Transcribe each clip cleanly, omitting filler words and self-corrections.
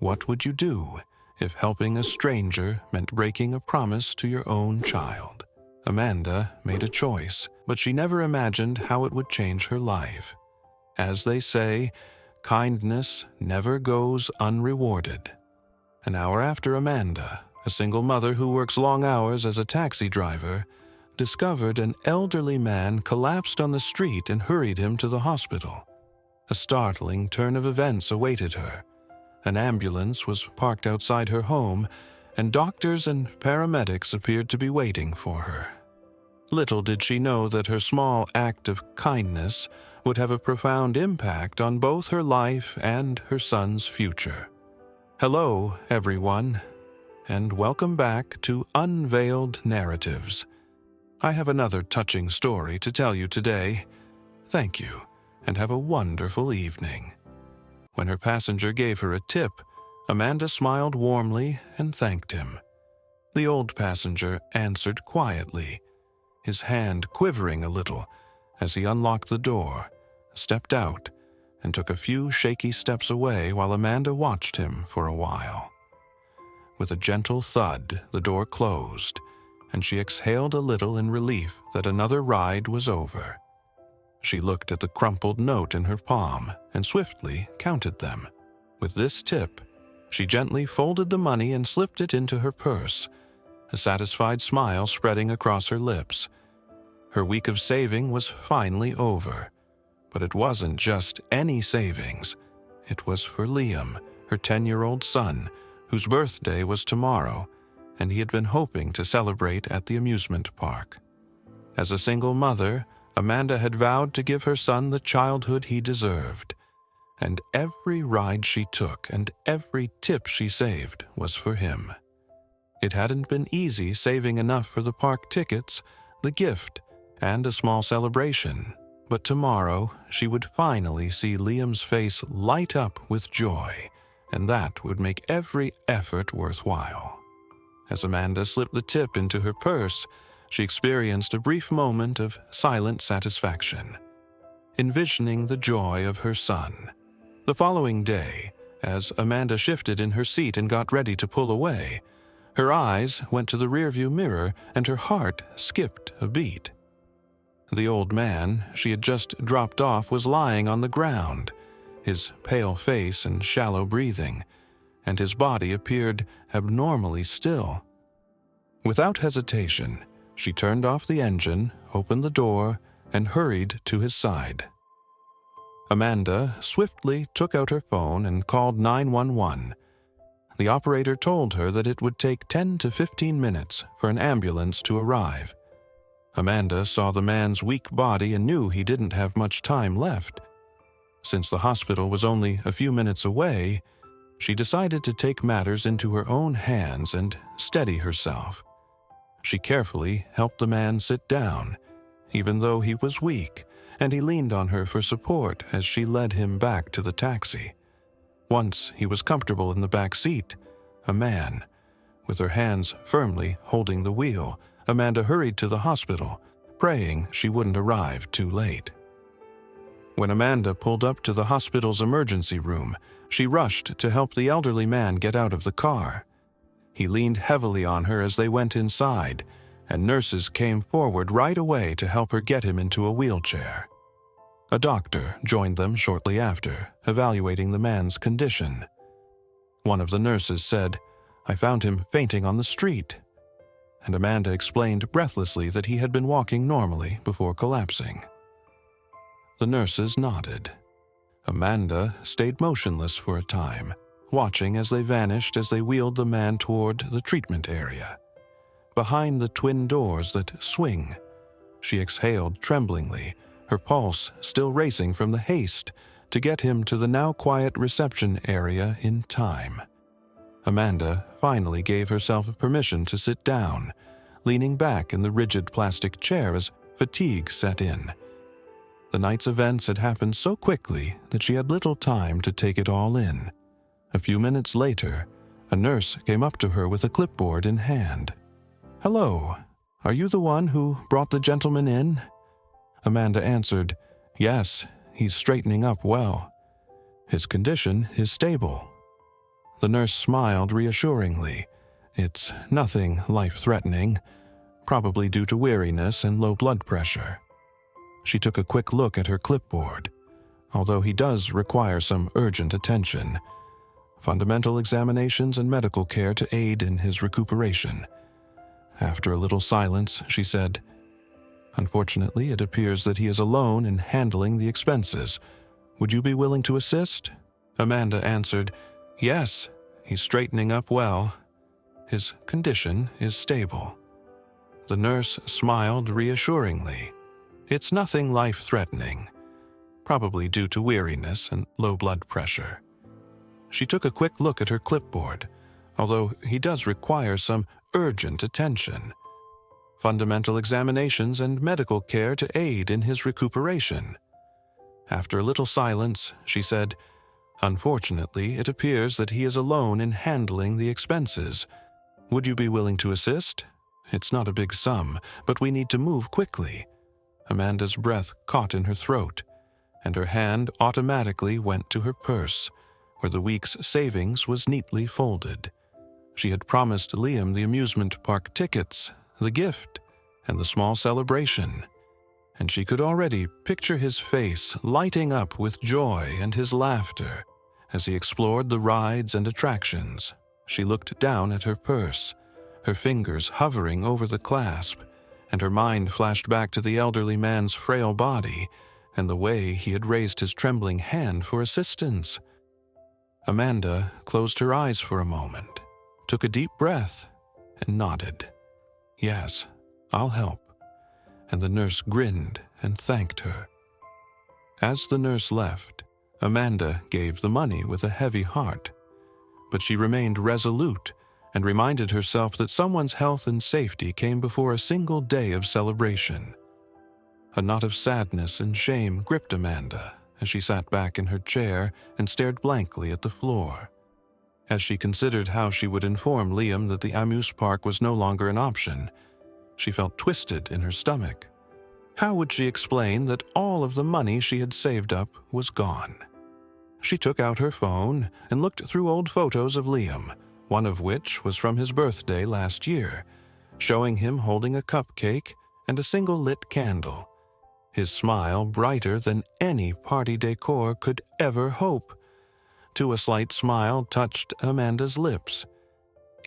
What would you do if helping a stranger meant breaking a promise to your own child? Amanda made a choice, but she never imagined how it would change her life. As they say, kindness never goes unrewarded. An hour after Amanda, a single mother who works long hours as a taxi driver, discovered an elderly man collapsed on the street and hurried him to the hospital. A startling turn of events awaited her. An ambulance was parked outside her home, and doctors and paramedics appeared to be waiting for her. Little did she know that her small act of kindness would have a profound impact on both her life and her son's future. Hello, everyone, and welcome back to Unveiled Narratives. I have another touching story to tell you today. Thank you, and have a wonderful evening. When her passenger gave her a tip, Amanda smiled warmly and thanked him. The old passenger answered quietly, his hand quivering a little as he unlocked the door, stepped out, and took a few shaky steps away while Amanda watched him for a while. With a gentle thud, the door closed, and she exhaled a little in relief that another ride was over. She looked at the crumpled note in her palm and swiftly counted them. With this tip, she gently folded the money and slipped it into her purse, a satisfied smile spreading across her lips. Her week of saving was finally over, but it wasn't just any savings. It was for Liam, her 10-year-old son, whose birthday was tomorrow, and he had been hoping to celebrate at the amusement park. As a single mother, Amanda had vowed to give her son the childhood he deserved, and every ride she took and every tip she saved was for him. It hadn't been easy saving enough for the park tickets, the gift, and a small celebration, but tomorrow she would finally see Liam's face light up with joy, and that would make every effort worthwhile. As Amanda slipped the tip into her purse, she experienced a brief moment of silent satisfaction, envisioning the joy of her son. The following day, as Amanda shifted in her seat and got ready to pull away, her eyes went to the rearview mirror and her heart skipped a beat. The old man she had just dropped off was lying on the ground, his pale face and shallow breathing, and his body appeared abnormally still. Without hesitation, she turned off the engine, opened the door, and hurried to his side. Amanda swiftly took out her phone and called 911. The operator told her that it would take 10 to 15 minutes for an ambulance to arrive. Amanda saw the man's weak body and knew he didn't have much time left. Since the hospital was only a few minutes away, she decided to take matters into her own hands and steady herself. She carefully helped the man sit down, even though he was weak, and he leaned on her for support as she led him back to the taxi. Once he was comfortable in the back seat, a man, with her hands firmly holding the wheel, Amanda hurried to the hospital, praying she wouldn't arrive too late. When Amanda pulled up to the hospital's emergency room, she rushed to help the elderly man get out of the car. He leaned heavily on her as they went inside, and nurses came forward right away to help her get him into a wheelchair. A doctor joined them shortly after, evaluating the man's condition. One of the nurses said, "I found him fainting on the street," and Amanda explained breathlessly that he had been walking normally before collapsing. The nurses nodded. Amanda stayed motionless for a time, watching as they vanished as they wheeled the man toward the treatment area. Behind the twin doors that swing, she exhaled tremblingly, her pulse still racing from the haste to get him to the now quiet reception area in time. Amanda finally gave herself permission to sit down, leaning back in the rigid plastic chair as fatigue set in. The night's events had happened so quickly that she had little time to take it all in. A few minutes later, a nurse came up to her with a clipboard in hand. "Hello, are you the one who brought the gentleman in?" Amanda answered, "Yes, he's straightening up well. His condition is stable." The nurse smiled reassuringly. "It's nothing life-threatening, probably due to weariness and low blood pressure." She took a quick look at her clipboard. "Although he does require some urgent attention. Fundamental examinations and medical care to aid in his recuperation." After a little silence, she said, "Unfortunately, it appears that he is alone in handling the expenses. Would you be willing to assist?" Amanda answered, "Yes, he's straightening up well. His condition is stable." The nurse smiled reassuringly. "It's nothing life-threatening, probably due to weariness and low blood pressure." She took a quick look at her clipboard. "Although he does require some urgent attention. Fundamental examinations and medical care to aid in his recuperation." After a little silence, she said, "Unfortunately, it appears that he is alone in handling the expenses. Would you be willing to assist? It's not a big sum, but we need to move quickly." Amanda's breath caught in her throat, and her hand automatically went to her purse, where the week's savings was neatly folded. She had promised Liam the amusement park tickets, the gift, and the small celebration, and she could already picture his face lighting up with joy and his laughter as he explored the rides and attractions. She looked down at her purse, her fingers hovering over the clasp, and her mind flashed back to the elderly man's frail body and the way he had raised his trembling hand for assistance. Amanda closed her eyes for a moment, took a deep breath, and nodded. "Yes, I'll help." And the nurse grinned and thanked her. As the nurse left, Amanda gave the money with a heavy heart, but she remained resolute and reminded herself that someone's health and safety came before a single day of celebration. A knot of sadness and shame gripped Amanda as she sat back in her chair and stared blankly at the floor. As she considered how she would inform Liam that the Amuse Park was no longer an option, she felt twisted in her stomach. How would she explain that all of the money she had saved up was gone? She took out her phone and looked through old photos of Liam, one of which was from his birthday last year, showing him holding a cupcake and a single lit candle, his smile brighter than any party decor could ever hope. Too, a slight smile touched Amanda's lips.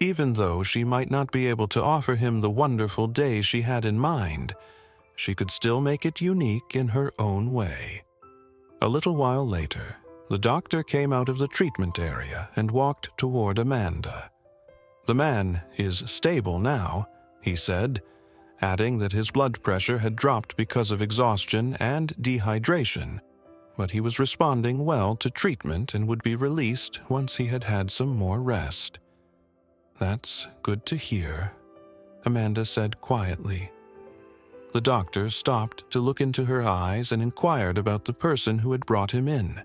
Even though she might not be able to offer him the wonderful day she had in mind, she could still make it unique in her own way. A little while later, the doctor came out of the treatment area and walked toward Amanda. "The man is stable now," he said, adding that his blood pressure had dropped because of exhaustion and dehydration, but he was responding well to treatment and would be released once he had had some more rest. "That's good to hear," Amanda said quietly. The doctor stopped to look into her eyes and inquired about the person who had brought him in.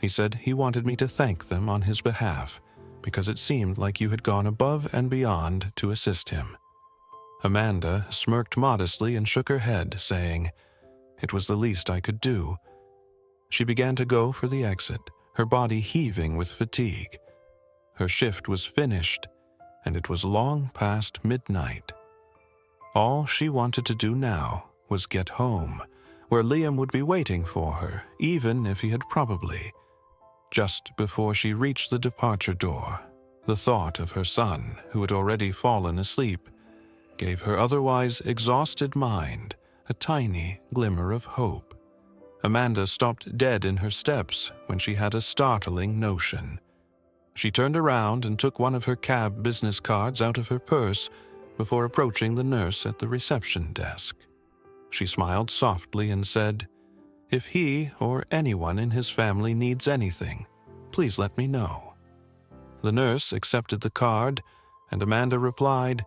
He said he wanted me to thank them on his behalf, because it seemed like you had gone above and beyond to assist him. Amanda smirked modestly and shook her head, saying, "It was the least I could do." She began to go for the exit, her body heaving with fatigue. Her shift was finished, and it was long past midnight. All she wanted to do now was get home, where Liam would be waiting for her, even if he had probably. Just before she reached the departure door, the thought of her son, who had already fallen asleep, gave her otherwise exhausted mind a tiny glimmer of hope. Amanda stopped dead in her steps when she had a startling notion. She turned around and took one of her cab business cards out of her purse before approaching the nurse at the reception desk. She smiled softly and said, "If he or anyone in his family needs anything, please let me know." The nurse accepted the card, and Amanda replied,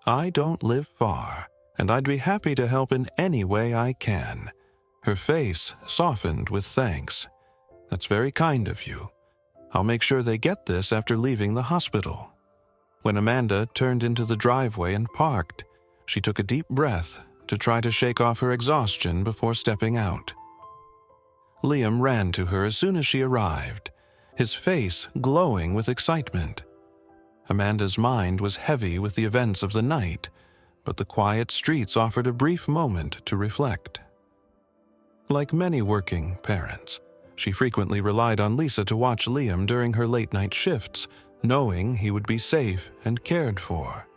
"I don't live far, and I'd be happy to help in any way I can." Her face softened with thanks. "That's very kind of you. I'll make sure they get this after leaving the hospital." When Amanda turned into the driveway and parked, she took a deep breath to try to shake off her exhaustion before stepping out. Liam ran to her as soon as she arrived. his face glowing with excitement. Amanda's mind was heavy with the events of the night, but the quiet streets offered a brief moment to reflect. Like many working parents, she frequently relied on Lisa to watch Liam during her late-night shifts, knowing he would be safe and cared for.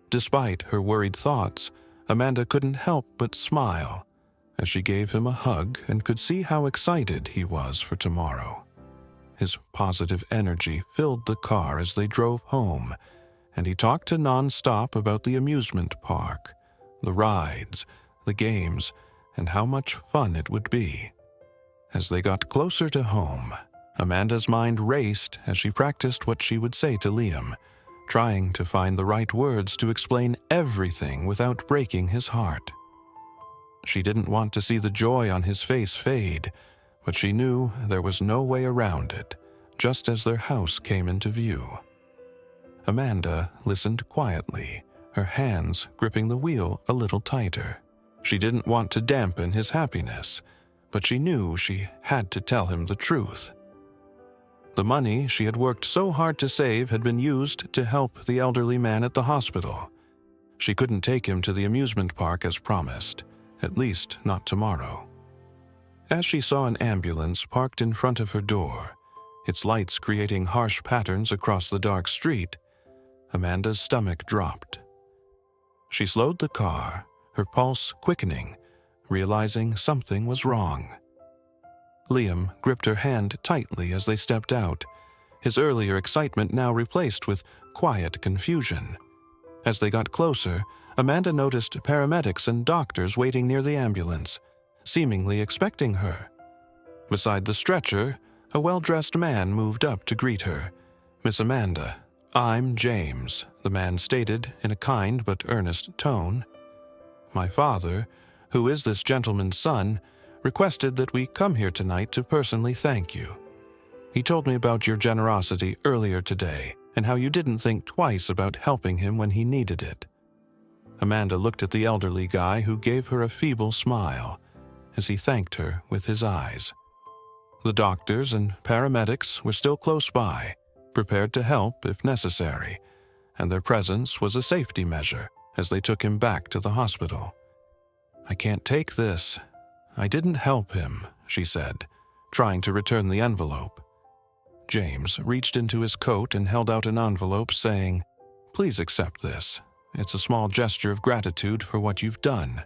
Despite her worried thoughts, Amanda couldn't help but smile as she gave him a hug and could see how excited he was for tomorrow. His positive energy filled the car as they drove home, and he talked to non-stop about the amusement park, the rides, the games, and how much fun it would be. As they got closer to home, Amanda's mind raced as she practiced what she would say to Liam, trying to find the right words to explain everything without breaking his heart. She didn't want to see the joy on his face fade, but she knew there was no way around it, just as their house came into view. Amanda listened quietly, her hands gripping the wheel a little tighter. She didn't want to dampen his happiness, but she knew she had to tell him the truth. The money she had worked so hard to save had been used to help the elderly man at the hospital. She couldn't take him to the amusement park as promised, at least not tomorrow. As she saw an ambulance parked in front of her door, its lights creating harsh patterns across the dark street, Amanda's stomach dropped. She slowed the car, her pulse quickening, realizing something was wrong. Liam gripped her hand tightly as they stepped out, his earlier excitement now replaced with quiet confusion. As they got closer, Amanda noticed paramedics and doctors waiting near the ambulance, seemingly expecting her. Beside the stretcher, a well-dressed man moved up to greet her. "Miss Amanda, I'm James," the man stated in a kind but earnest tone. "My father, who is this gentleman's son, requested that we come here tonight to personally thank you. He told me about your generosity earlier today and how you didn't think twice about helping him when he needed it." Amanda looked at the elderly guy who gave her a feeble smile as he thanked her with his eyes. The doctors and paramedics were still close by, prepared to help if necessary, and their presence was a safety measure as they took him back to the hospital. "I can't take this. I didn't help him," she said, trying to return the envelope. James reached into his coat and held out an envelope, saying, "Please accept this. It's a small gesture of gratitude for what you've done."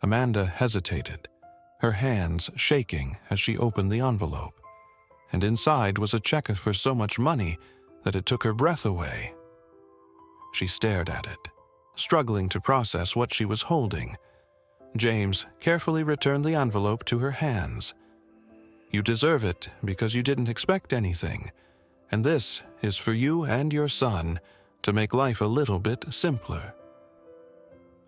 Amanda hesitated, her hands shaking as she opened the envelope, and inside was a check for so much money that it took her breath away. She stared at it, struggling to process what she was holding. James carefully returned the envelope to her hands. "You deserve it because you didn't expect anything, and this is for you and your son to make life a little bit simpler."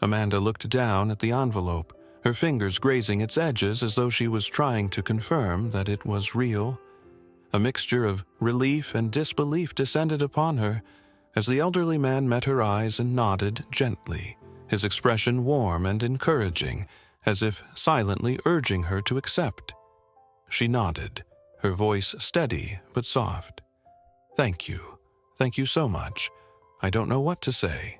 Amanda looked down at the envelope, her fingers grazing its edges as though she was trying to confirm that it was real. A mixture of relief and disbelief descended upon her as the elderly man met her eyes and nodded gently, his expression warm and encouraging, as if silently urging her to accept. She nodded, her voice steady but soft. "Thank you. Thank you so much. I don't know what to say."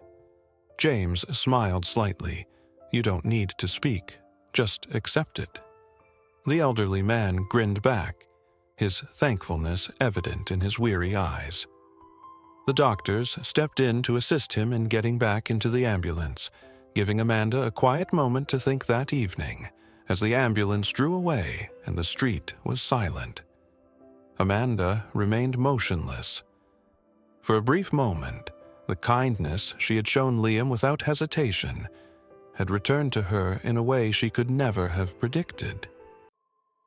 James smiled slightly. "You don't need to speak. Just accept it." The elderly man grinned back, his thankfulness evident in his weary eyes. The doctors stepped in to assist him in getting back into the ambulance, giving Amanda a quiet moment to think that evening, as the ambulance drew away and the street was silent. Amanda remained motionless. For a brief moment, the kindness she had shown Liam without hesitation had returned to her in a way she could never have predicted.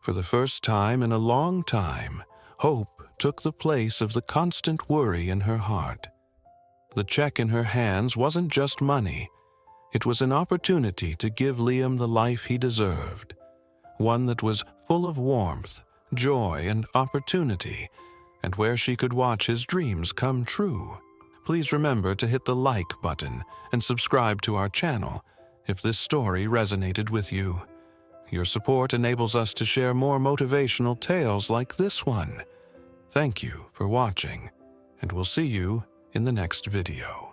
For the first time in a long time, hope took the place of the constant worry in her heart. The check in her hands wasn't just money. It was an opportunity to give Liam the life he deserved, one that was full of warmth, joy, and opportunity, and where she could watch his dreams come true. Please remember to hit the like button and subscribe to our channel if this story resonated with you. Your support enables us to share more motivational tales like this one. Thank you for watching, and we'll see you in the next video.